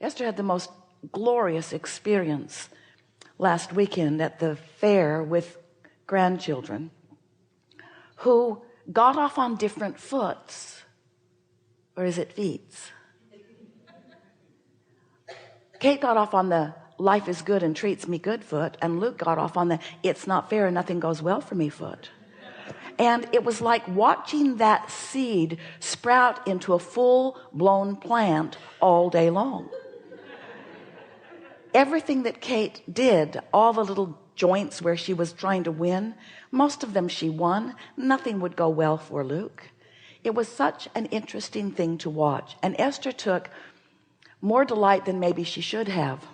Esther had the most glorious experience last weekend at the fair with grandchildren who got off on different foots. Or is it feets? Kate got off on the life is good and treats me good foot, and Luke got off on the it's not fair and nothing goes well for me foot. And it was like watching that seed sprout into a full-blown plant all day long. Everything that Kate did, all the little joints where she was trying to win, most of them she won. Nothing would go well for Luke. It was such an interesting thing to watch, and Esther took more delight than maybe she should have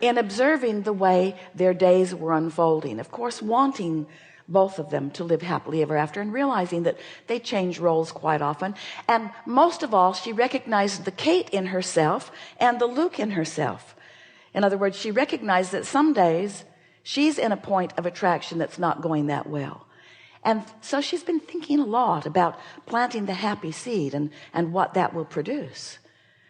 in observing the way their days were unfolding, of course wanting both of them to live happily ever after, and realizing that they change roles quite often. And most of all, she recognized the Kate in herself and the Luke in herself. In other words, she recognized that some days she's in a point of attraction that's not going that well. And so she's been thinking a lot about planting the happy seed and what that will produce.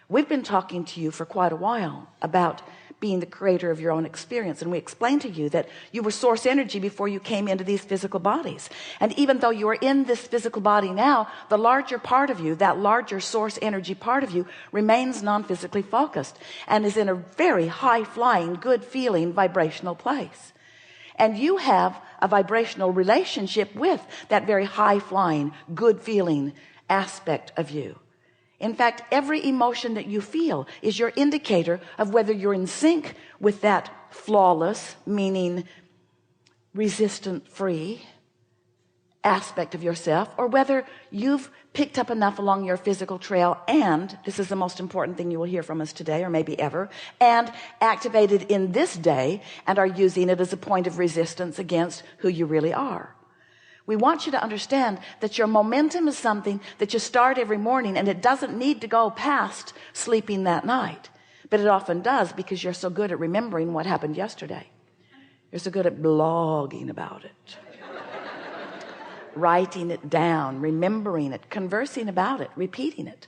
We've been talking to you for quite a while about being the creator of your own experience, and we explained to you that you were source energy before you came into these physical bodies. And even though you are in this physical body now, the larger part of you, that larger source energy part of you, remains non-physically focused and is in a very high-flying, good-feeling vibrational place. And you have a vibrational relationship with that very high-flying, good-feeling aspect of you. In fact, every emotion that you feel is your indicator of whether you're in sync with that flawless, meaning resistant-free aspect of yourself, or whether you've picked up enough along your physical trail, and this is the most important thing you will hear from us today, or maybe ever, and activated in this day and are using it as a point of resistance against who you really are. We want you to understand that your momentum is something that you start every morning, and it doesn't need to go past sleeping that night, but it often does, because you're so good at remembering what happened yesterday. You're so good at blogging about it, writing it down, remembering it, conversing about it, repeating it.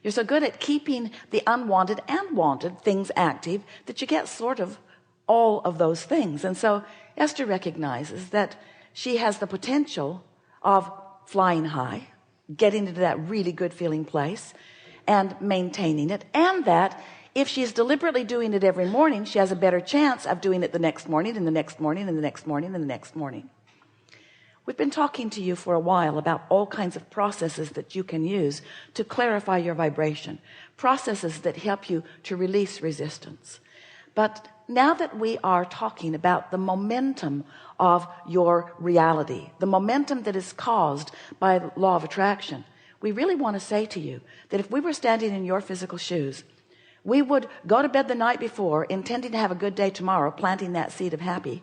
You're so good at keeping the unwanted and wanted things active that you get sort of all of those things. And so Esther recognizes that she has the potential of flying high, getting into that really good feeling place and maintaining it, and that if she's deliberately doing it every morning, she has a better chance of doing it the next morning and the next morning and the next morning and the next morning. We've been talking to you for a while about all kinds of processes that you can use to clarify your vibration, processes that help you to release resistance. But now that we are talking about the momentum of your reality, the momentum that is caused by the law of attraction, we really want to say to you that if we were standing in your physical shoes, we would go to bed the night before intending to have a good day tomorrow, planting that seed of happy.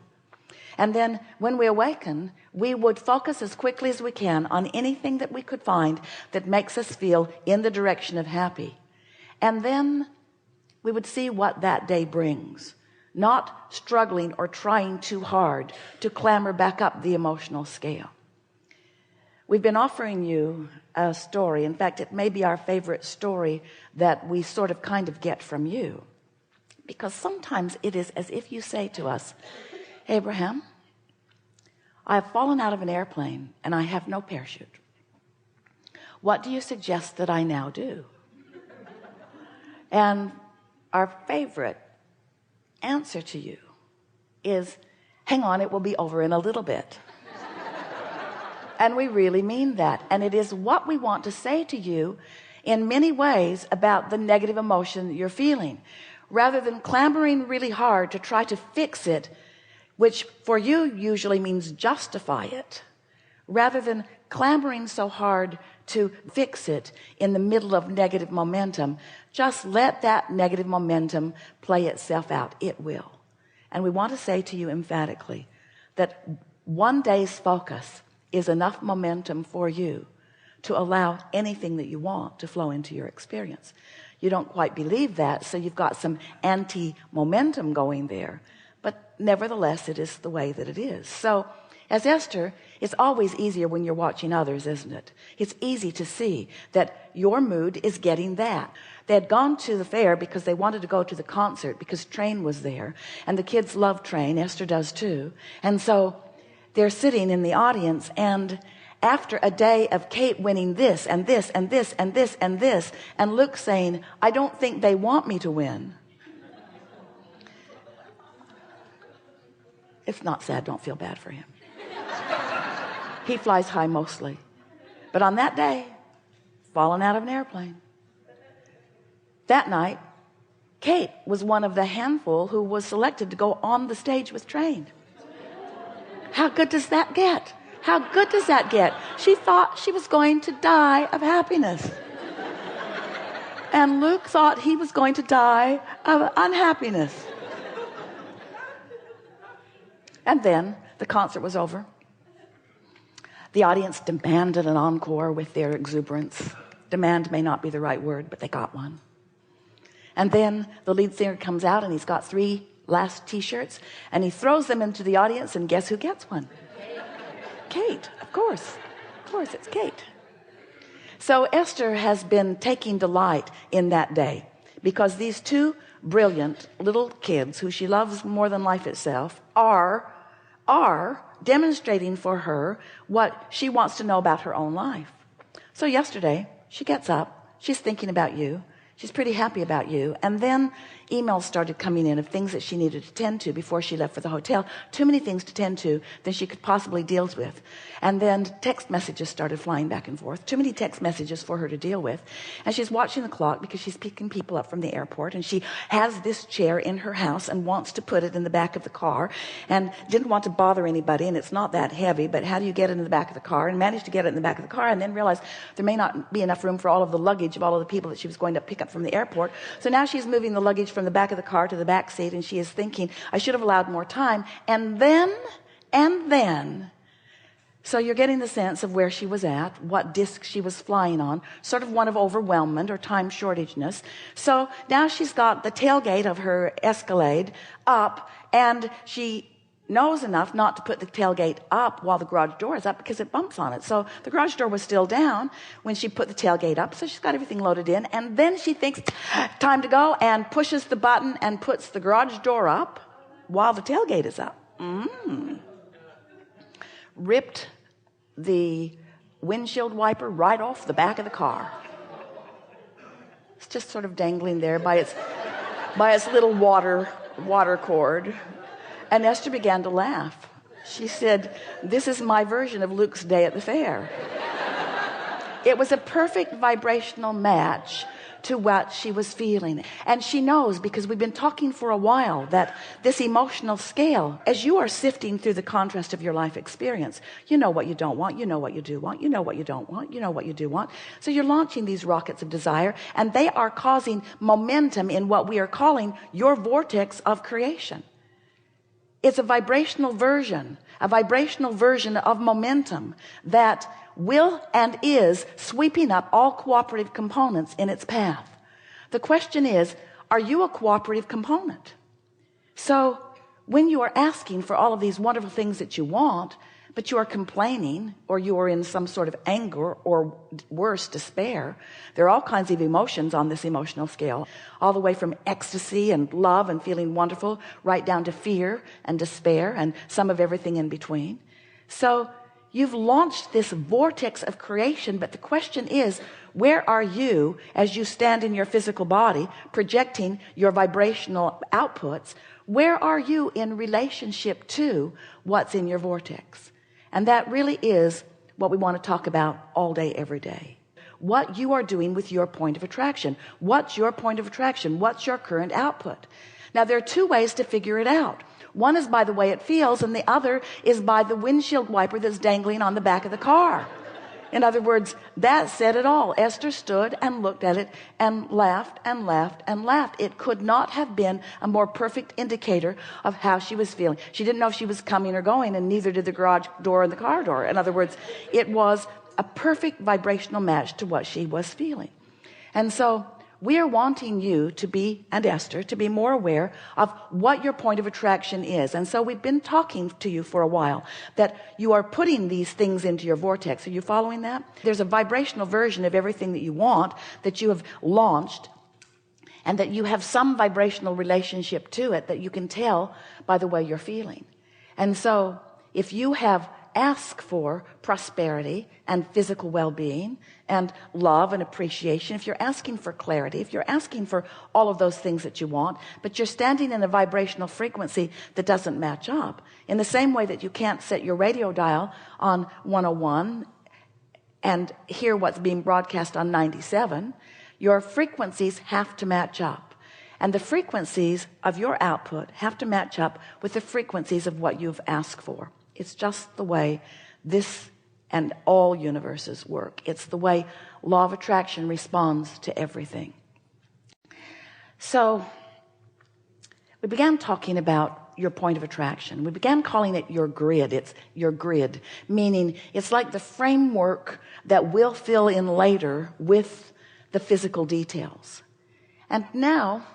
And then when we awaken, we would focus as quickly as we can on anything that we could find that makes us feel in the direction of happy. And then we would see what that day brings, not struggling or trying too hard to clamber back up the emotional scale. We've been offering you a story. In fact, it may be our favorite story that we sort of kind of get from you, because sometimes it is as if you say to us, Abraham, I have fallen out of an airplane and I have no parachute. What do you suggest that I now do? And our favorite answer to you is, hang on, it will be over in a little bit. And we really mean that. And it is what we want to say to you in many ways about the negative emotion that you're feeling. Rather than clamoring really hard to try to fix it, which for you usually means justify it, rather than clamoring so hard to fix it in the middle of negative momentum, just let that negative momentum play itself out. It will. And we want to say to you emphatically that one day's focus is enough momentum for you to allow anything that you want to flow into your experience. You don't quite believe that, so you've got some anti-momentum going there, but nevertheless it is the way that it is. So As Esther, it's always easier when you're watching others, isn't it? It's easy to see that your mood is getting that. They had gone to the fair because they wanted to go to the concert because Train was there, and the kids love Train. Esther does too. And so they're sitting in the audience, and after a day of Kate winning this and this and this and this and this, and Luke saying, I don't think they want me to win. It's not sad. Don't feel bad for him. He flies high mostly. But on that day, fallen out of an airplane. That night, Kate was one of the handful who was selected to go on the stage with Train. How good does that get? How good does that get? She thought she was going to die of happiness. And Luke thought he was going to die of unhappiness. And then the concert was over. The audience demanded an encore with their exuberance. Demand may not be the right word, but they got one. And then the lead singer comes out, and he's got 3 last t-shirts, and he throws them into the audience, and guess who gets one? Kate, of course. Of course, it's Kate. So Esther has been taking delight in that day because these 2 brilliant little kids who she loves more than life itself are demonstrating for her what she wants to know about her own life. So yesterday she gets up, she's thinking about you, she's pretty happy about you, and then emails started coming in of things that she needed to tend to before she left for the hotel. Too many things to tend to than she could possibly deal with. And then text messages started flying back and forth. Too many text messages for her to deal with. And she's watching the clock because she's picking people up from the airport, and she has this chair in her house and wants to put it in the back of the car and didn't want to bother anybody, and it's not that heavy, but how do you get it in the back of the car? And managed to get it in the back of the car, and then realized there may not be enough room for all of the luggage of all of the people that she was going to pick up from the airport. So now she's moving the luggage from the back of the car to the back seat, and she is thinking, I should have allowed more time. And then so you're getting the sense of where she was at, what disc she was flying on, sort of one of overwhelmment or time shortageness. So now she's got the tailgate of her Escalade up, and she knows enough not to put the tailgate up while the garage door is up because it bumps on it. So the garage door was still down when she put the tailgate up, so she's got everything loaded in, and then she thinks time to go and pushes the button and puts the garage door up while the tailgate is up. Ripped the windshield wiper right off the back of the car. It's just sort of dangling there by its little water cord. And Esther began to laugh. She said, this is my version of Luke's day at the fair. It was a perfect vibrational match to what she was feeling. And she knows, because we've been talking for a while, that this emotional scale, as you are sifting through the contrast of your life experience, you know what you don't want, you know what you do want, you know what you don't want, you know what you do want. So you're launching these rockets of desire, and they are causing momentum in what we are calling your vortex of creation. It's a vibrational version of momentum that will and is sweeping up all cooperative components in its path. The question is, are you a cooperative component? So when you are asking for all of these wonderful things that you want, but you are complaining, or you are in some sort of anger, or worse, despair, there are all kinds of emotions on this emotional scale, all the way from ecstasy and love and feeling wonderful right down to fear and despair and some of everything in between. So you've launched this vortex of creation, but the question is, where are you as you stand in your physical body projecting your vibrational outputs? Where are you in relationship to what's in your vortex? And that really is what we want to talk about all day, every day. What you are doing with your point of attraction. What's your point of attraction? What's your current output? Now, there are 2 ways to figure it out. One is by the way it feels, and the other is by the windshield wiper that's dangling on the back of the car. In other words, that said it all. Esther stood and looked at it and laughed and laughed and laughed. It could not have been a more perfect indicator of how she was feeling. She didn't know if she was coming or going, and neither did the garage door and the car door. In other words, it was a perfect vibrational match to what she was feeling. And so we are wanting you to be, and Esther, to be more aware of what your point of attraction is. And so we've been talking to you for a while that you are putting these things into your vortex. Are you following that? There's a vibrational version of everything that you want that you have launched, and that you have some vibrational relationship to it that you can tell by the way you're feeling. And so if you have asked for prosperity and physical well-being and love and appreciation, if you're asking for clarity, if you're asking for all of those things that you want, but you're standing in a vibrational frequency that doesn't match up, in the same way that you can't set your radio dial on 101 and hear what's being broadcast on 97, your frequencies have to match up, and the frequencies of your output have to match up with the frequencies of what you've asked for. It's just the way this and all universes work. It's the way law of attraction responds to everything. So we began talking about your point of attraction. We began calling it your grid. It's your grid, meaning it's like the framework that we'll fill in later with the physical details. And now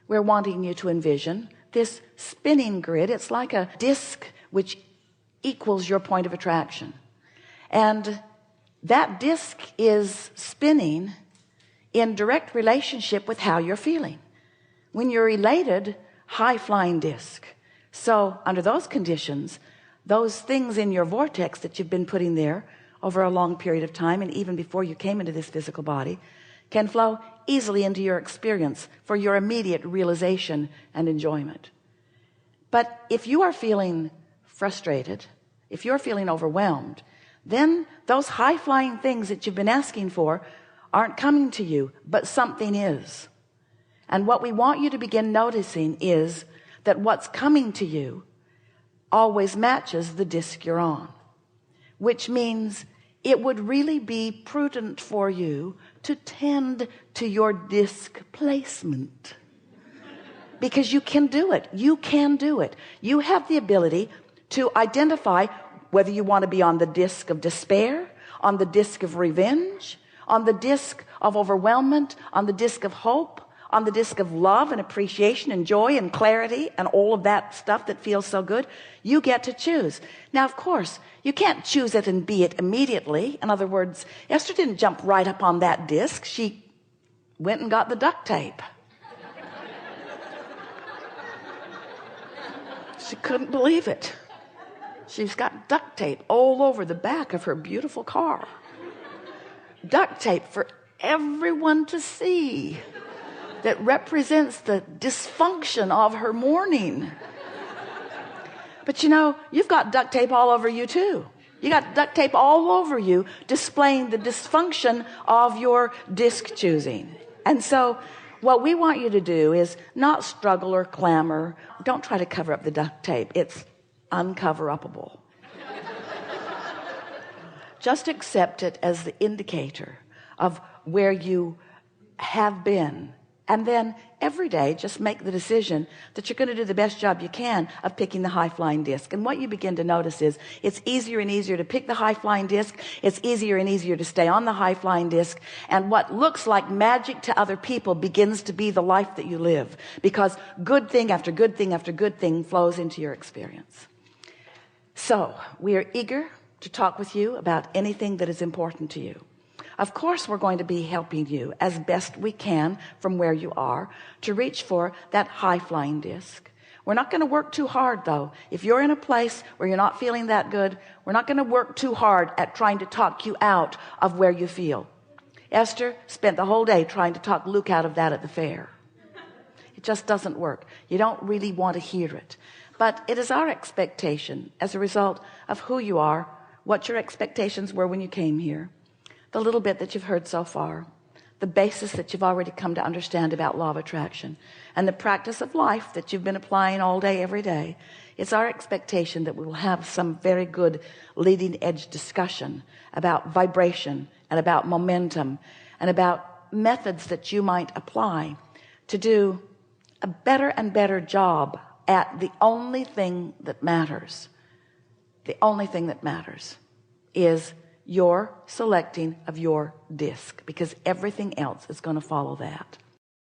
we're wanting you to envision this spinning grid. It's like a disc which equals your point of attraction, and that disc is spinning in direct relationship with how you're feeling. When you're elated, high-flying disc. So under those conditions, those things in your vortex that you've been putting there over a long period of time, and even before you came into this physical body, can flow easily into your experience for your immediate realization and enjoyment. But if you are feeling frustrated, if you're feeling overwhelmed, then those high-flying things that you've been asking for aren't coming to you, but something is. And what we want you to begin noticing is that what's coming to you always matches the disc you're on, which means it would really be prudent for you to tend to your disc placement, because you can do it. You can do it. You have the ability to identify whether you want to be on the disc of despair, on the disc of revenge, on the disc of overwhelmment, on the disc of hope, on the disc of love and appreciation and joy and clarity and all of that stuff that feels so good. You get to choose. Now, of course, you can't choose it and be it immediately. In other words, Esther didn't jump right up on that disc. She went and got the duct tape. She couldn't believe it. She's got duct tape all over the back of her beautiful car. Duct tape for everyone to see, that represents the dysfunction of her morning. But you know, you've got duct tape all over you too. You got duct tape all over you displaying the dysfunction of your disc choosing. And so what we want you to do is not struggle or clamor. Don't try to cover up the duct tape. It's uncover-upable. Just accept it as the indicator of where you have been. And then every day, just make the decision that you're going to do the best job you can of picking the high-flying disc. And what you begin to notice is it's easier and easier to pick the high-flying disc. It's easier and easier to stay on the high-flying disc. And what looks like magic to other people begins to be the life that you live, because good thing after good thing after good thing flows into your experience. So we are eager to talk with you about anything that is important to you. Of course, we're going to be helping you as best we can from where you are to reach for that high-flying disc. We're not going to work too hard, though. If you're in a place where you're not feeling that good, we're not going to work too hard at trying to talk you out of where you feel. Esther spent the whole day trying to talk Luke out of that at the fair. It just doesn't work. You don't really want to hear it. But it is our expectation, as a result of who you are, what your expectations were when you came here, the little bit that you've heard so far, the basis that you've already come to understand about law of attraction, and the practice of life that you've been applying all day, every day. It's our expectation that we will have some very good leading edge discussion about vibration and about momentum and about methods that you might apply to do a better and better job at the only thing that matters. The only thing that matters is your selecting of your disc, because everything else is going to follow that.